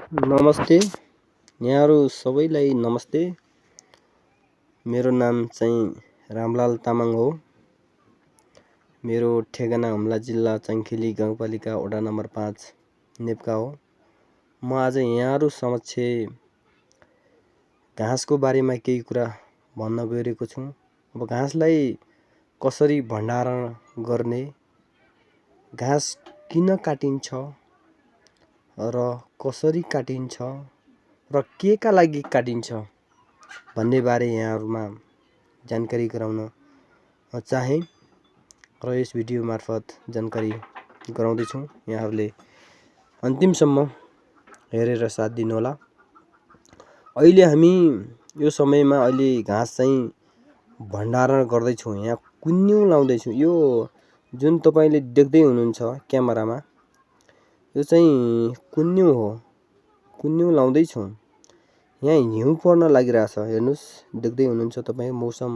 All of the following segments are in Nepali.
नमस्ते, यहाँहरू सबैलाई नमस्ते। मेरो नाम चाहिँ रामलाल तामाङ हो। मेरो ठेगाना हुम्ला जिल्ला चङ्खिली गाउँपालिका वडा नम्बर 5 नेप्का हो। म आज यहाँहरू समक्ष घाँसको बारेमा केही कुरा भन्न गइरहेको छु। अब घाँसलाई कसरी भण्डारण गर्ने, घाँस किन काटिन्छ र कसरी काटिन्छ र केका लागि काटिन्छ भन्ने बारे यहाँहरूमा जानकारी गराउन चाहे र यस भिडियो मार्फत जानकारी गराउँदैछु। यहाँहरूले अन्तिमसम्म हेरेर साथ दिनुहोला। अहिले हामी यो समयमा अहिले घाँस चाहिँ भण्डारण गर्दैछौँ, यहाँ कुन्यु लाउँदैछौँ। यो जुन तपाईँले देख्दै हुनुहुन्छ क्यामेरामा, यो चाहिँ कुन्यु हो, कुन्यु लाउँदैछौँ। यहाँ हिउँ पर्न लागिरहेछ, हेर्नुहोस्, देख्दै हुनुहुन्छ तपाईँ। मौसम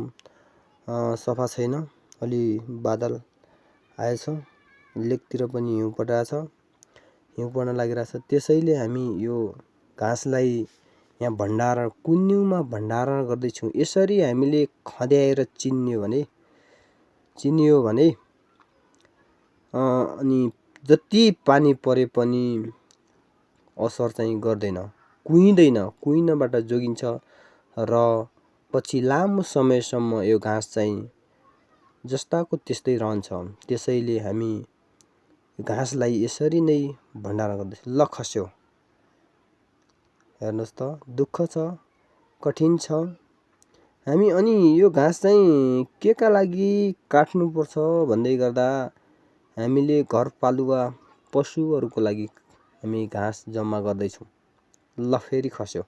सफा छैन, अलि बादल आएछ, लेकतिर पनि हिउँ परिरहेछ, हिउँ पर्न लागिरहेछ। त्यसैले हामी यो घाँसलाई यहाँ भण्डारण, कुन्युमा भण्डारण गर्दैछौँ। यसरी हामीले खद्याएर चिन्यो भने अनि जति पानी परे पनि असर चाहिँ गर्दैन, कुहिनबाट जोगिन्छ र पछि लामो समयसम्म यो घाँस चाहिँ जस्ताको त्यस्तै रहन्छ। त्यसैले हामी घाँसलाई यसरी नै भण्डारण गर्दैछौँ। ल खस्यो, हेर्नुहोस् त, दुःख छ, कठिन छ। हामी अनि यो घाँस चाहिँ केका लागि काट्नुपर्छ भन्दै गर्दा हामीले घरपालुवा पशुहरूको लागि हामी घाँस जम्मा गर्दैछौँ। ल फेरि खस्यो,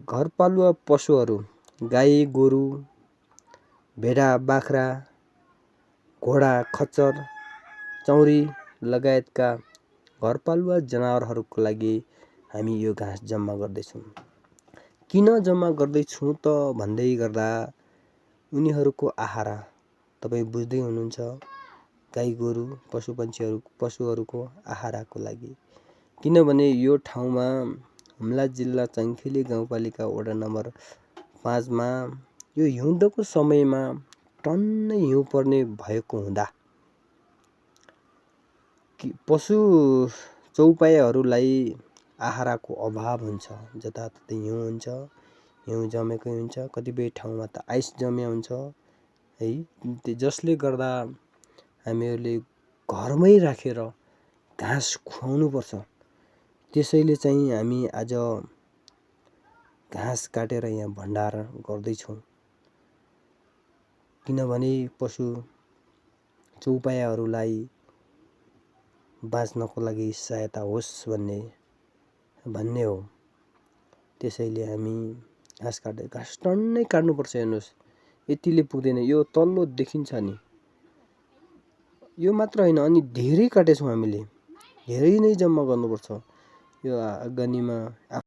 घरपालुवा पशुहरू गाई गोरु, भेडा बाख्रा, घोडा खच्चर, चौरी लगायतका घरपालुवा जनावरहरूको लागि हामी यो घाँस जम्मा गर्दैछौँ। किन जम्मा गर्दैछौँ त भन्दै गर्दा उनीहरूको आहारा तपाईँ बुझ्दै हुनुहुन्छ। गाई गोरु पशुहरूको आहाराको लागि। किनभने यो ठाउँमा हुम्ला जिल्ला चङ्खिली गाउँपालिका वडा नम्बर 5 मा यो हिउँदको समयमा टन्नै हिउँ पर्ने भएको हुँदा पशु चौपायाहरूलाई आहाराको अभाव हुन्छ। जताततै हिउँ हुन्छ, हिउँ जमेकै हुन्छ, कतिपय ठाउँमा त आइस जम्या हुन्छ है, जसले गर्दा हामीहरूले घरमै राखेर घाँस खुवाउनु पर्छ। त्यसैले चाहिँ हामी आज घाँस काटेर यहाँ भण्डारण गर्दैछौँ। किनभने पशु चौपायाहरूलाई बाँच्नको लागि सहायता होस् भन्ने हो। त्यसैले हामी घाँस टन्नै काट्नुपर्छ। हेर्नुहोस्, यतिले पुग्दैन, यो तल्लो देखिन्छ नि, यो मात्र होइन, अनि धेरै काटेछौँ हामीले, धेरै नै जम्मा गर्नुपर्छ। यो आगनीमा